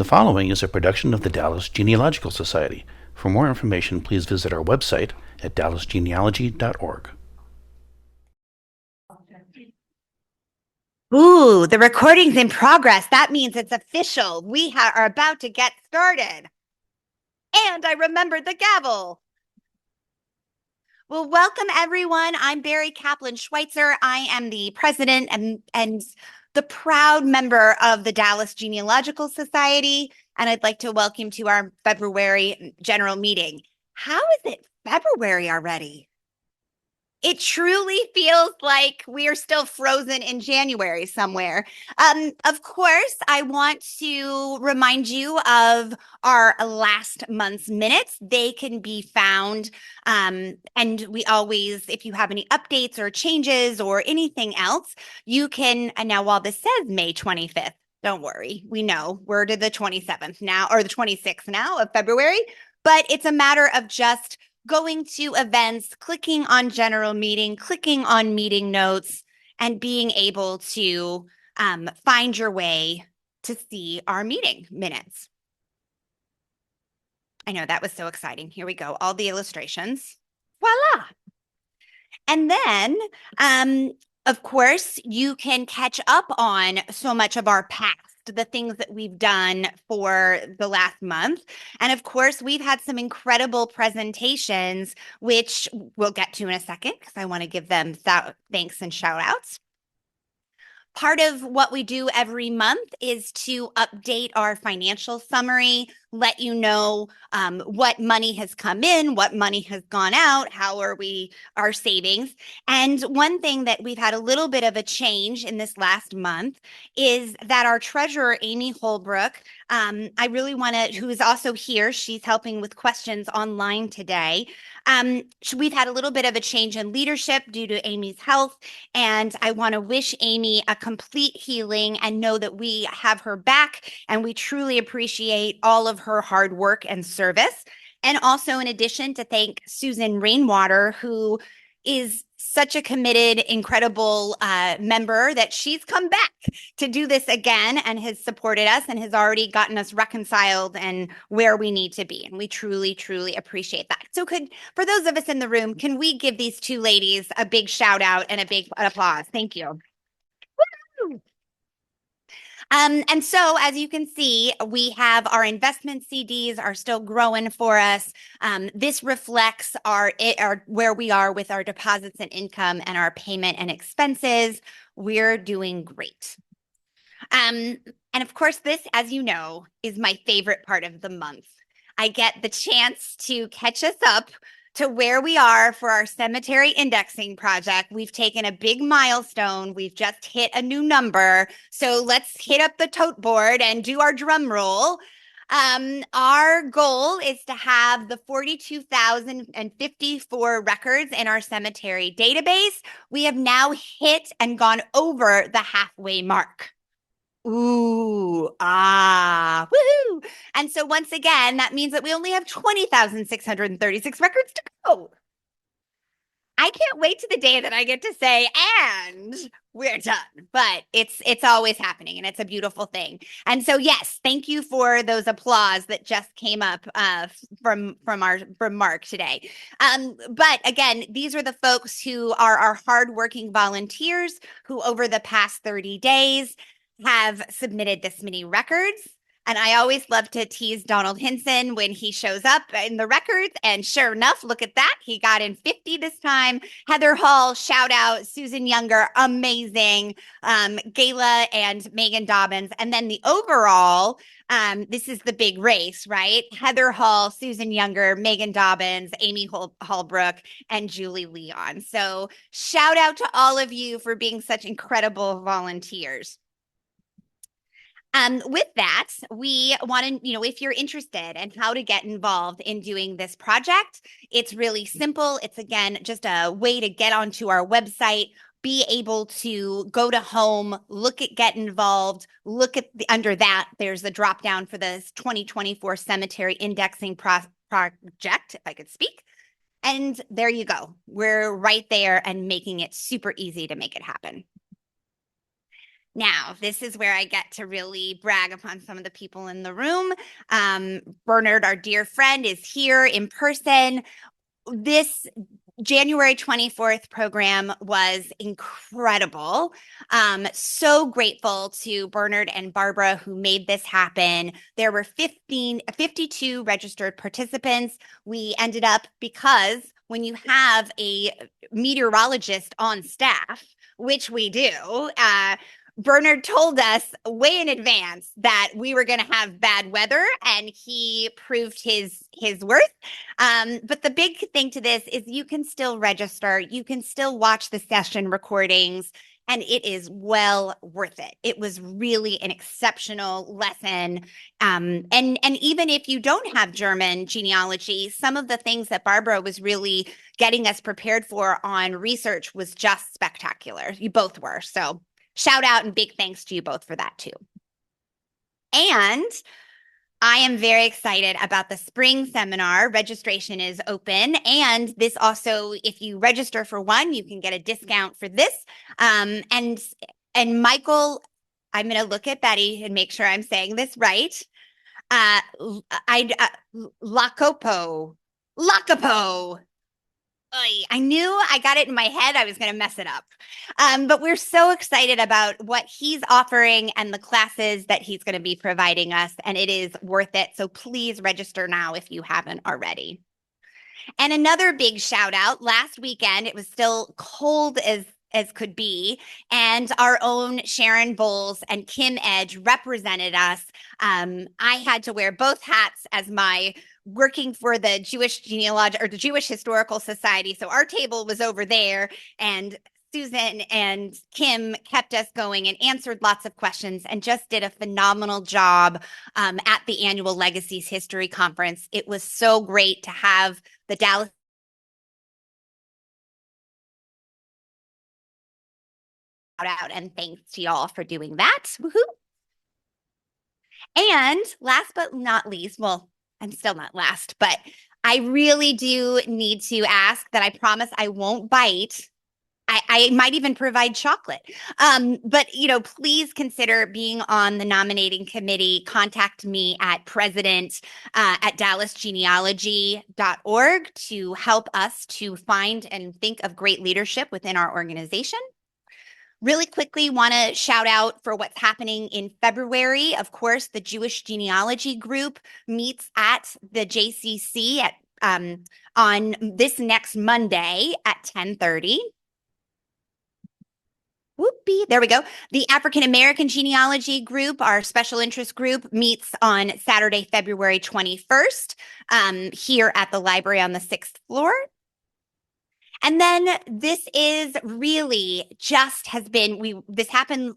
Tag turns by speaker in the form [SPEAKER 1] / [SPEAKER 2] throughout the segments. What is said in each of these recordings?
[SPEAKER 1] The following is a production of the Dallas Genealogical Society. For more information, please visit our website at dallasgenealogy.org.
[SPEAKER 2] Ooh, the recording's in progress. That means it's official. We are about to get started. And I remembered the gavel. Well, welcome everyone. I'm Barry Kaplan Schweitzer. I am the president and the proud member of the Dallas Genealogical Society. And I'd like to welcome to our February general meeting. How is it February already? It truly feels like we are still frozen in January somewhere. Of course, I want to remind you of our last month's minutes. They can be found, and we always, if you have any updates or changes or anything else, you can, and now while this says May 25th, don't worry, we know we're to the 27th now, or the 26th now of February, but it's a matter of just going to events, clicking on general meeting, clicking on meeting notes, and being able to find your way to see our meeting minutes. I know that was so exciting. Here we go. All the illustrations. Voila. And then, of course, you can catch up on so much of our past, the things that we've done for the last month. And of course, we've had some incredible presentations, which we'll get to in a second because I want to give them thanks and shout outs. Part of what we do every month is to update our financial summary, let you know what money has come in, what money has gone out, how are our savings. And one thing that we've had a little bit of a change in this last month is that our treasurer, Amy Holbrook, I really want to, who is also here, she's helping with questions online today. We've had a little bit of a change in leadership due to Amy's health, and I want to wish Amy a complete healing and know that we have her back and we truly appreciate all of her hard work and service. And also, in addition, to thank Susan Rainwater, who is such a committed, incredible member that she's come back to do this again and has supported us and has already gotten us reconciled and where we need to be. And we truly, truly appreciate that. So for those of us in the room, can we give these two ladies a big shout out and a big applause? Thank you. Woo! And so, as you can see, we have our investment CDs are still growing for us. This reflects our where we are with our deposits and income and our payment and expenses. We're doing great. And of course, this, as you know, is my favorite part of the month. I get the chance to catch us up to where we are for our cemetery indexing project. We've taken a big milestone. We've just hit a new number. So let's hit up the tote board and do our drum roll. Our goal is to have the 42,054 records in our cemetery database. We have now hit and gone over the halfway mark. Ooh, woohoo. And so once again, that means that we only have 20,636 records to go. I can't wait to the day that I get to say, and we're done. But it's always happening, and it's a beautiful thing. And so, yes, thank you for those applause that just came up from Mark today. But again, these are the folks who are our hardworking volunteers who over the past 30 days have submitted this many records. And I always love to tease Donald Hinson when he shows up in the records. And sure enough, look at that. He got in 50 this time. Heather Hall, shout out. Susan Younger, amazing. Gayla and Megan Dobbins. And then the overall, this is the big race, right? Heather Hall, Susan Younger, Megan Dobbins, Amy Holbrook, and Julie Leon. So shout out to all of you for being such incredible volunteers. With that, we want to, if you're interested in how to get involved in doing this project, it's really simple. It's, again, just a way to get onto our website, be able to go to home, look at get involved, look at under that, there's the drop down for this 2024 cemetery indexing project, if I could speak. And there you go. We're right there and making it super easy to make it happen. Now, this is where I get to really brag upon some of the people in the room. Bernard, our dear friend, is here in person. This January 24th program was incredible. So grateful to Bernard and Barbara who made this happen. There were 52 registered participants. We ended up, because when you have a meteorologist on staff, which we do, Bernard told us way in advance that we were going to have bad weather, and he proved his worth. But the big thing to this is you can still register, you can still watch the session recordings, and it is well worth it. It was really an exceptional lesson. And even if you don't have German genealogy, some of the things that Barbara was really getting us prepared for on research was just spectacular. You both were. So shout out and big thanks to you both for that too. And I am very excited about the spring seminar. Registration is open. And this also, if you register for one, you can get a discount for this. And Michael, I'm going to look at Betty and make sure I'm saying this right. Lacopo. I knew I got it in my head. I was going to mess it up. But we're so excited about what he's offering and the classes that he's going to be providing us, and it is worth it. So please register now if you haven't already. And another big shout out, last weekend, it was still cold as could be, and our own Sharon Bowles and Kim Edge represented us. I had to wear both hats as my working for the Jewish Genealogical or the Jewish Historical Society. So our table was over there, and Susan and Kim kept us going and answered lots of questions and just did a phenomenal job at the annual Legacies History Conference. It was so great to have the Dallas out, and thanks to y'all for doing that. Woohoo! And last but not least, well, I'm still not last, but I really do need to ask that I promise I won't bite. I might even provide chocolate. But, please consider being on the nominating committee. Contact me at president at dallasgenealogy.org to help us to find and think of great leadership within our organization. Really quickly, want to shout out for what's happening in February. Of course, the Jewish Genealogy Group meets at the JCC on this next Monday at 10:30. Whoopee, there we go. The African American Genealogy Group, our special interest group, meets on Saturday, February 21st, here at the library on the 6th floor. And then this is really just has been, this happened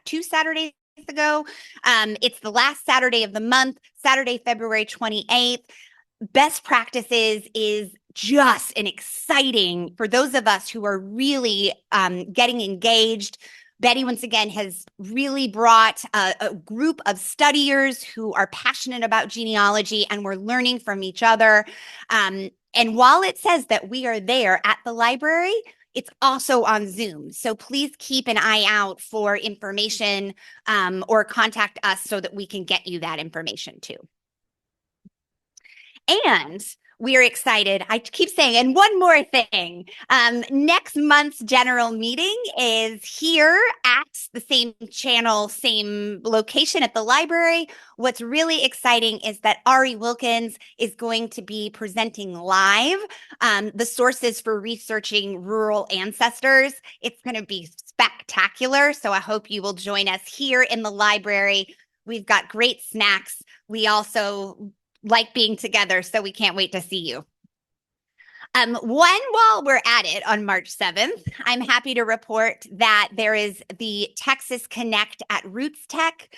[SPEAKER 2] two Saturdays ago. It's the last Saturday of the month, Saturday, February 28th. Best practices is just an exciting, for those of us who are really getting engaged. Betty, once again, has really brought a group of studiers who are passionate about genealogy, and we're learning from each other. And while it says that we are there at the library, it's also on Zoom. So please keep an eye out for information or contact us so that we can get you that information too. And we are excited. I keep saying, and one more thing, next month's general meeting is here at the same channel, same location at the library. What's really exciting is that Ari Wilkins is going to be presenting live the sources for researching rural ancestors. It's going to be spectacular. So I hope you will join us here in the library. We've got great snacks. We also like being together, so we can't wait to see you. While we're at it on March 7th, I'm happy to report that there is the Texas Connect at Roots Tech.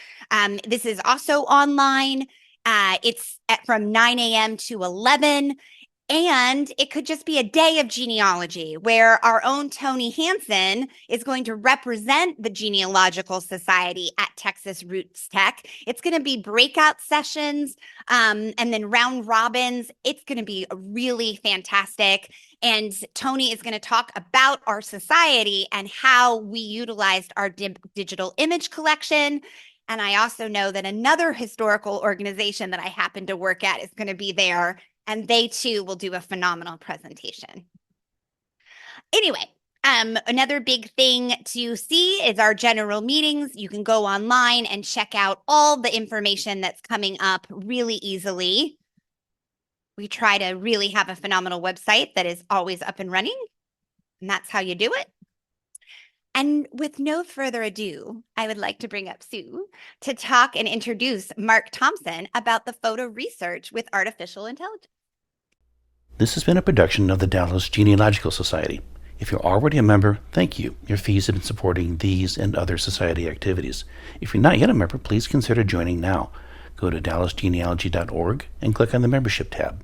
[SPEAKER 2] This is also online. It's from 9 a.m. to 11. And it could just be a day of genealogy where our own Tony Hansen is going to represent the Genealogical Society at Texas Roots Tech. It's going to be breakout sessions and then round robins. It's going to be really fantastic. And Tony is going to talk about our society and how we utilized our digital image collection. And I also know that another historical organization that I happen to work at is going to be there, and they too will do a phenomenal presentation. Anyway, another big thing to see is our general meetings. You can go online and check out all the information that's coming up really easily. We try to really have a phenomenal website that is always up and running, and that's how you do it. And with no further ado, I would like to bring up Sue to talk and introduce Mark Thompson about the photo research with artificial intelligence.
[SPEAKER 1] This has been a production of the Dallas Genealogical Society. If you're already a member, thank you. Your fees have been supporting these and other society activities. If you're not yet a member, please consider joining now. Go to dallasgenealogy.org and click on the membership tab.